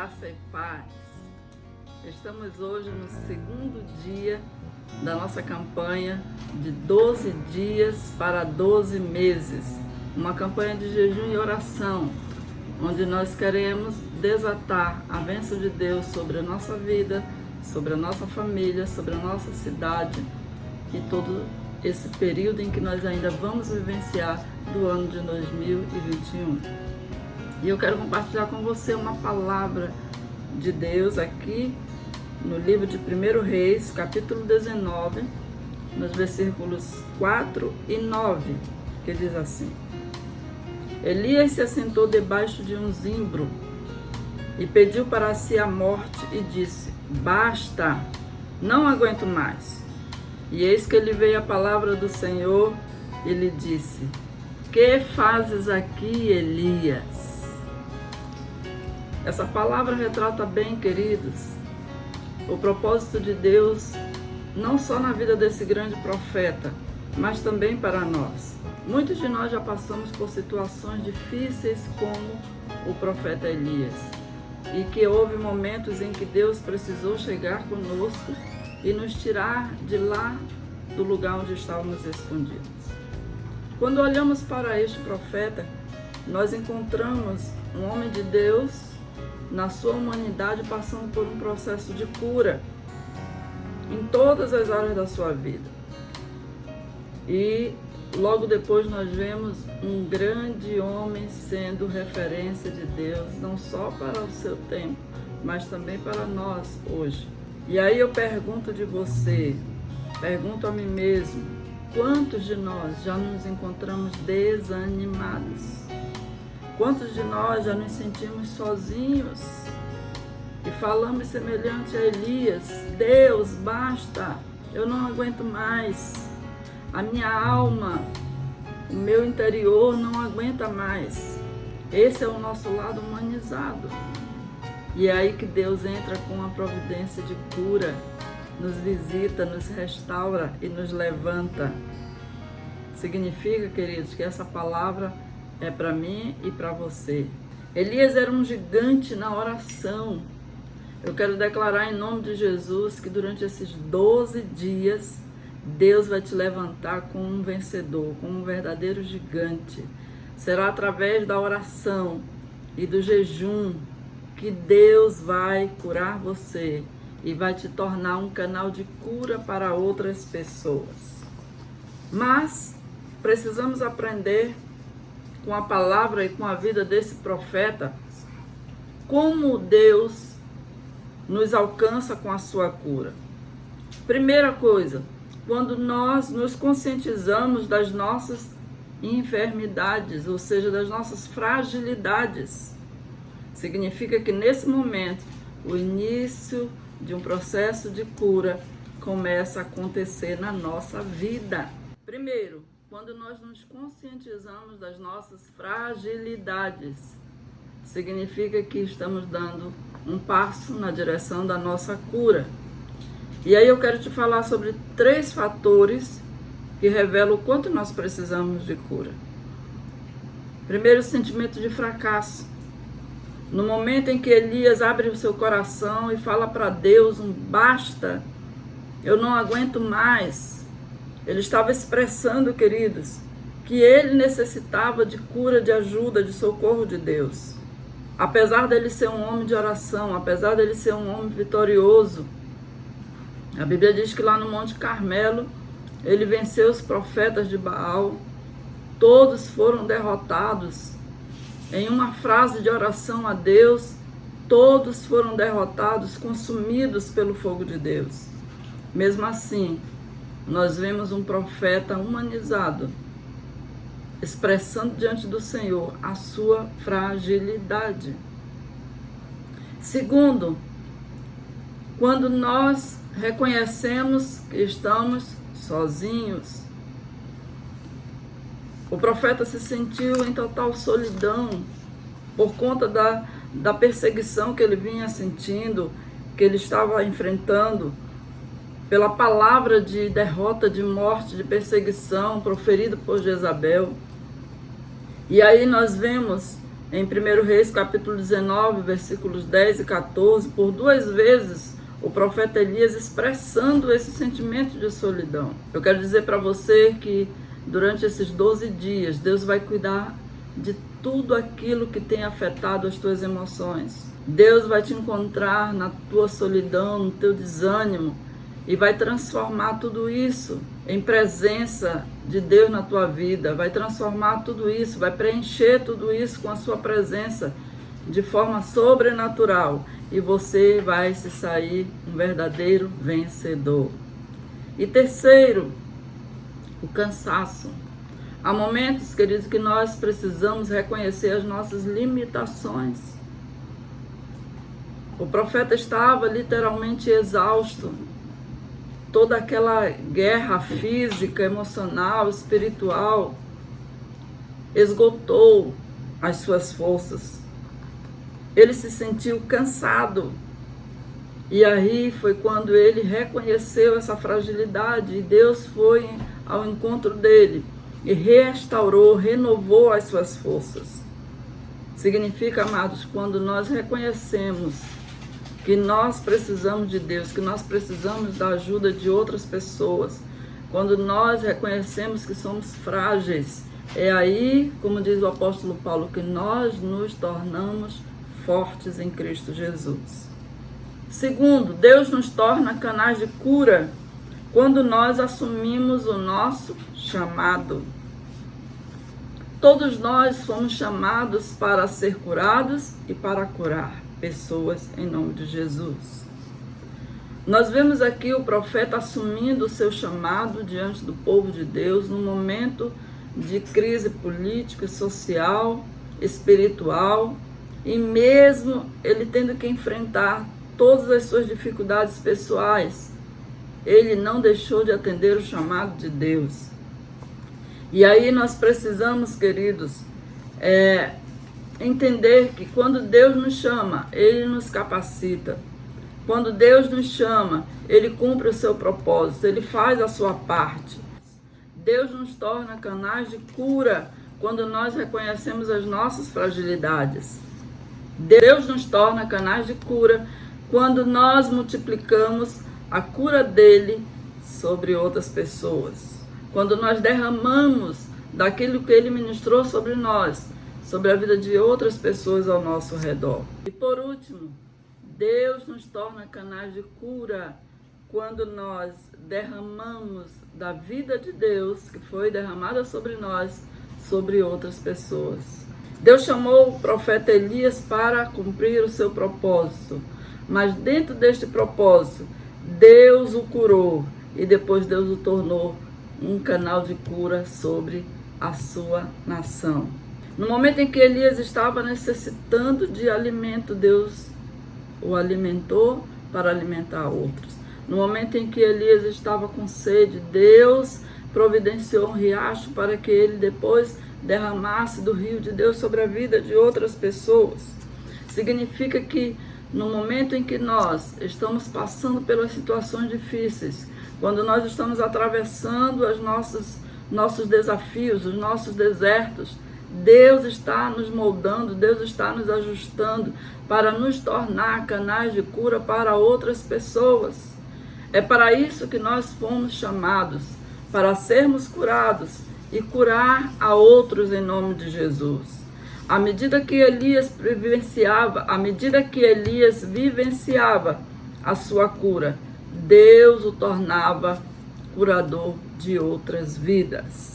Graça e paz. Estamos hoje no segundo dia da nossa campanha de 12 dias para 12 meses. Uma campanha de jejum e oração, onde nós queremos desatar a bênção de Deus sobre a nossa vida, sobre a nossa família, sobre a nossa cidade e todo esse período em que nós ainda vamos vivenciar do ano de 2021. E eu quero compartilhar com você uma palavra de Deus aqui no livro de 1 Reis, capítulo 19, nos versículos 4 e 9, que diz assim: Elias se assentou debaixo de um zimbro e pediu para si a morte e disse: Basta, não aguento mais. E eis que lhe veio a palavra do Senhor e lhe disse: Que fazes aqui, Elias? Essa palavra retrata bem, queridos, o propósito de Deus, não só na vida desse grande profeta, mas também para nós. Muitos de nós já passamos por situações difíceis como o profeta Elias, e que houve momentos em que Deus precisou chegar conosco e nos tirar de lá do lugar onde estávamos escondidos. Quando olhamos para este profeta, nós encontramos um homem de Deus na sua humanidade passando por um processo de cura em todas as áreas da sua vida. E logo depois nós vemos um grande homem sendo referência de Deus, não só para o seu tempo, mas também para nós hoje. E aí eu pergunto a mim mesmo, quantos de nós já nos encontramos desanimados? Quantos de nós já nos sentimos sozinhos e falamos semelhante a Elias: Deus, basta, eu não aguento mais, a minha alma, o meu interior não aguenta mais. Esse é o nosso lado humanizado. E é aí que Deus entra com a providência de cura, nos visita, nos restaura e nos levanta. Significa, queridos, que essa palavra é para mim e para você. Elias era um gigante na oração. Eu quero declarar em nome de Jesus que durante esses 12 dias, Deus vai te levantar como um vencedor, como um verdadeiro gigante. Será através da oração e do jejum que Deus vai curar você e vai te tornar um canal de cura para outras pessoas. Mas precisamos aprender com a palavra e com a vida desse profeta, como Deus nos alcança com a sua cura. Primeira coisa, quando nós nos conscientizamos das nossas enfermidades, ou seja, das nossas fragilidades, significa que nesse momento, o início de um processo de cura começa a acontecer na nossa vida. Primeiro, quando nós nos conscientizamos das nossas fragilidades, significa que estamos dando um passo na direção da nossa cura. E aí eu quero te falar sobre 3 fatores que revelam o quanto nós precisamos de cura. Primeiro, o sentimento de fracasso. No momento em que Elias abre o seu coração e fala para Deus um basta, eu não aguento mais, ele estava expressando, queridos, que ele necessitava de cura, de ajuda, de socorro de Deus. Apesar dele ser um homem de oração, apesar dele ser um homem vitorioso, a Bíblia diz que lá no Monte Carmelo, ele venceu os profetas de Baal, todos foram derrotados. Em uma frase de oração a Deus, todos foram derrotados, consumidos pelo fogo de Deus. Mesmo assim, nós vemos um profeta humanizado, expressando diante do Senhor a sua fragilidade. Segundo, quando nós reconhecemos que estamos sozinhos. O profeta se sentiu em total solidão por conta da perseguição que ele vinha sentindo, que ele estava enfrentando, pela palavra de derrota, de morte, de perseguição proferida por Jezabel. E aí nós vemos Em 1 Reis, capítulo 19, versículos 10 e 14, por 2 vezes, o profeta Elias expressando esse sentimento de solidão. Eu quero dizer para você que durante esses 12 dias, Deus vai cuidar de tudo aquilo que tem afetado as tuas emoções. Deus vai te encontrar na tua solidão, no teu desânimo, e vai transformar tudo isso em presença de Deus na tua vida, vai transformar tudo isso, vai preencher tudo isso com a sua presença de forma sobrenatural, e você vai se sair um verdadeiro vencedor. E terceiro, o cansaço. Há momentos, queridos, que nós precisamos reconhecer as nossas limitações. O profeta estava literalmente exausto. Toda aquela guerra física, emocional, espiritual, esgotou as suas forças. Ele se sentiu cansado. E aí foi quando ele reconheceu essa fragilidade, e Deus foi ao encontro dele e restaurou, renovou as suas forças. Significa, amados, quando nós reconhecemos que nós precisamos de Deus, que nós precisamos da ajuda de outras pessoas, quando nós reconhecemos que somos frágeis, é aí, como diz o apóstolo Paulo, que nós nos tornamos fortes em Cristo Jesus. Segundo, Deus nos torna canais de cura quando nós assumimos o nosso chamado. Todos nós fomos chamados para ser curados e para curar pessoas em nome de Jesus. Nós vemos aqui o profeta assumindo o seu chamado diante do povo de Deus num momento de crise política, social, espiritual, e mesmo ele tendo que enfrentar todas as suas dificuldades pessoais, ele não deixou de atender o chamado de Deus. E aí nós precisamos, queridos, entender que quando Deus nos chama, Ele nos capacita. Quando Deus nos chama, Ele cumpre o seu propósito, Ele faz a sua parte. Deus nos torna canais de cura quando nós reconhecemos as nossas fragilidades. Deus nos torna canais de cura quando nós multiplicamos a cura dele sobre outras pessoas. Quando nós derramamos daquilo que ele ministrou sobre nós, sobre a vida de outras pessoas ao nosso redor. E por último, Deus nos torna canais de cura quando nós derramamos da vida de Deus, que foi derramada sobre nós, sobre outras pessoas. Deus chamou o profeta Elias para cumprir o seu propósito, mas dentro deste propósito, Deus o curou e depois Deus o tornou um canal de cura sobre a sua nação. No momento em que Elias estava necessitando de alimento, Deus o alimentou para alimentar outros. No momento em que Elias estava com sede, Deus providenciou um riacho para que ele depois derramasse do rio de Deus sobre a vida de outras pessoas. Significa que no momento em que nós estamos passando pelas situações difíceis, quando nós estamos atravessando nossos desafios, os nossos desertos, Deus está nos moldando, Deus está nos ajustando para nos tornar canais de cura para outras pessoas. É para isso que nós fomos chamados, para sermos curados e curar a outros em nome de Jesus. À medida que Elias vivenciava a sua cura, Deus o tornava curador de outras vidas.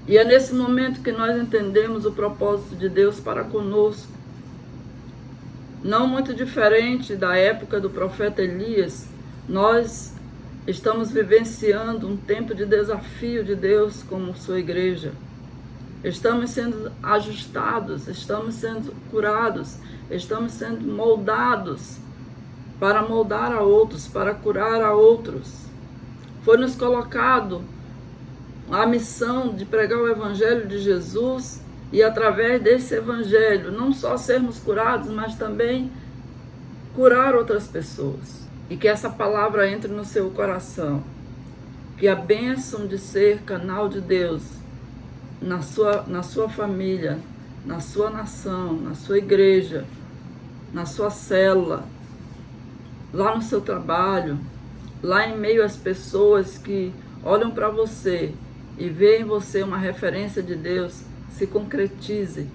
E é nesse momento que nós entendemos o propósito de Deus para conosco. Não muito diferente da época do profeta Elias, nós estamos vivenciando um tempo de desafio de Deus como sua igreja. Estamos sendo ajustados, estamos sendo curados, estamos sendo moldados para moldar a outros, para curar a outros. Foi-nos colocado a missão de pregar o Evangelho de Jesus e através desse Evangelho não só sermos curados, mas também curar outras pessoas. E que essa palavra entre no seu coração, que a bênção de ser canal de Deus na sua família, na sua nação, na sua igreja, na sua célula, lá no seu trabalho, lá em meio às pessoas que olham para você e veem em você uma referência de Deus, se concretize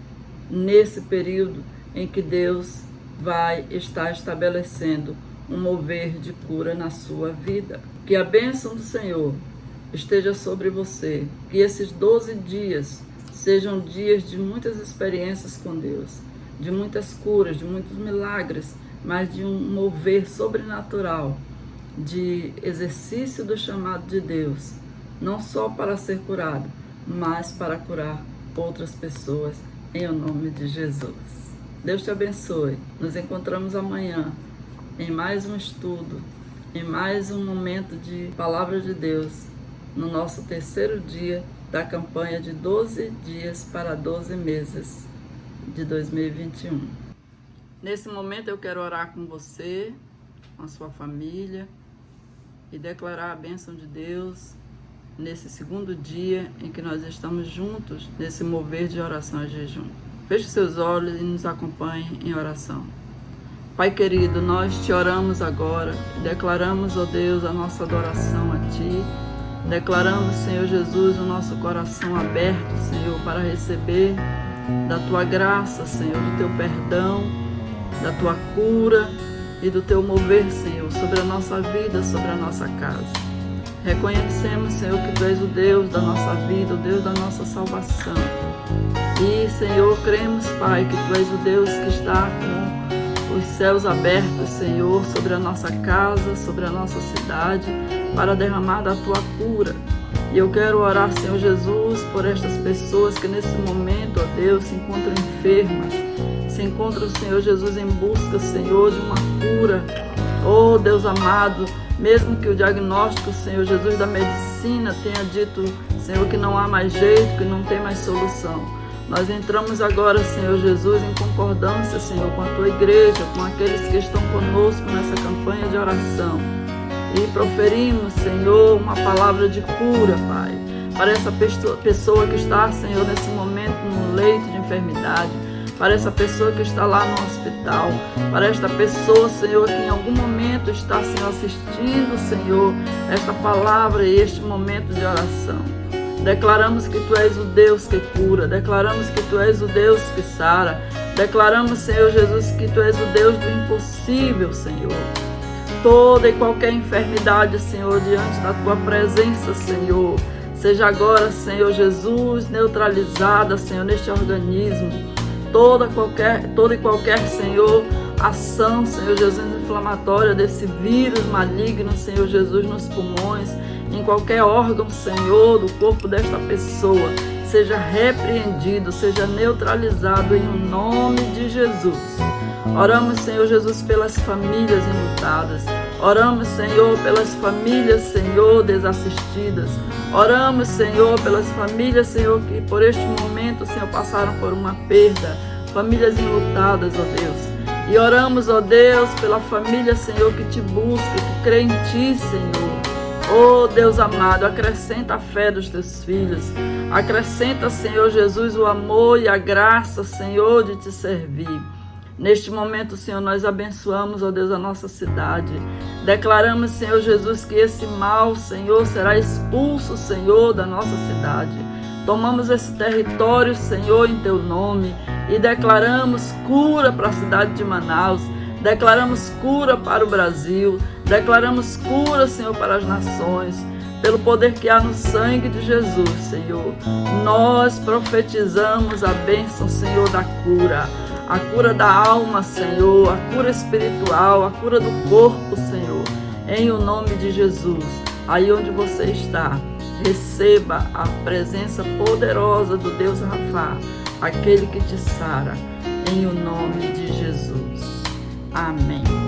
nesse período em que Deus vai estar estabelecendo um mover de cura na sua vida. Que a bênção do Senhor esteja sobre você, que esses 12 dias sejam dias de muitas experiências com Deus, de muitas curas, de muitos milagres, mas de um mover sobrenatural, de exercício do chamado de Deus, não só para ser curado, mas para curar outras pessoas, em nome de Jesus. Deus te abençoe. Nos encontramos amanhã em mais um estudo, em mais um momento de Palavra de Deus, no nosso terceiro dia da campanha de 12 dias para 12 meses de 2021. Nesse momento eu quero orar com você, com a sua família e declarar a bênção de Deus nesse segundo dia em que nós estamos juntos nesse mover de oração e jejum. Feche seus olhos e nos acompanhe em oração. Pai querido, nós te oramos agora e declaramos, ó Deus, a nossa adoração a Ti. Declaramos, Senhor Jesus, o nosso coração aberto, Senhor, para receber da Tua graça, Senhor, do Teu perdão, da Tua cura e do Teu mover, Senhor, sobre a nossa vida, sobre a nossa casa. Reconhecemos, Senhor, que Tu és o Deus da nossa vida, o Deus da nossa salvação. E, Senhor, cremos, Pai, que Tu és o Deus que está com os céus abertos, Senhor, sobre a nossa casa, sobre a nossa cidade, para derramar da Tua cura. E eu quero orar, Senhor Jesus, por estas pessoas que nesse momento, ó Deus, se encontram enfermas, se encontram, Senhor Jesus, em busca, Senhor, de uma cura. Oh, Deus amado, mesmo que o diagnóstico, Senhor Jesus, da medicina tenha dito, Senhor, que não há mais jeito, que não tem mais solução. Nós entramos agora, Senhor Jesus, em concordância, Senhor, com a Tua igreja, com aqueles que estão conosco nessa campanha de oração. E proferimos, Senhor, uma palavra de cura, Pai, para essa pessoa que está, Senhor, nesse momento no leito de enfermidade, para essa pessoa que está lá no hospital, para esta pessoa, Senhor, que em algum momento está, Senhor, assistindo, Senhor, esta palavra e este momento de oração. Declaramos que Tu és o Deus que cura, declaramos que Tu és o Deus que sara, declaramos, Senhor Jesus, que Tu és o Deus do impossível, Senhor. Toda e qualquer enfermidade, Senhor, diante da Tua presença, Senhor, seja agora, Senhor Jesus, neutralizada, Senhor, neste organismo. Toda e qualquer, Senhor, ação, Senhor Jesus, inflamatória desse vírus maligno, Senhor Jesus, nos pulmões, em qualquer órgão, Senhor, do corpo desta pessoa, seja repreendido, seja neutralizado em nome de Jesus. Oramos, Senhor Jesus, pelas famílias enlutadas. Oramos, Senhor, pelas famílias, Senhor, desassistidas. Oramos, Senhor, pelas famílias, Senhor, que por este momento, Senhor, passaram por uma perda. Famílias enlutadas, ó Deus. E oramos, ó Deus, pela família, Senhor, que Te busca, que crê em Ti, Senhor. Oh, Deus amado, acrescenta a fé dos Teus filhos. Acrescenta, Senhor Jesus, o amor e a graça, Senhor, de Te servir. Neste momento, Senhor, nós abençoamos, ó Deus, a nossa cidade. Declaramos, Senhor Jesus, que esse mal, Senhor, será expulso, Senhor, da nossa cidade. Tomamos esse território, Senhor, em Teu nome e declaramos cura para a cidade de Manaus. Declaramos cura para o Brasil. Declaramos cura, Senhor, para as nações. Pelo poder que há no sangue de Jesus, Senhor. Nós profetizamos a bênção, Senhor, da cura. A cura da alma, Senhor, a cura espiritual, a cura do corpo, Senhor, em o nome de Jesus. Aí onde você está, receba a presença poderosa do Deus Rafá, aquele que te sara, em o nome de Jesus. Amém.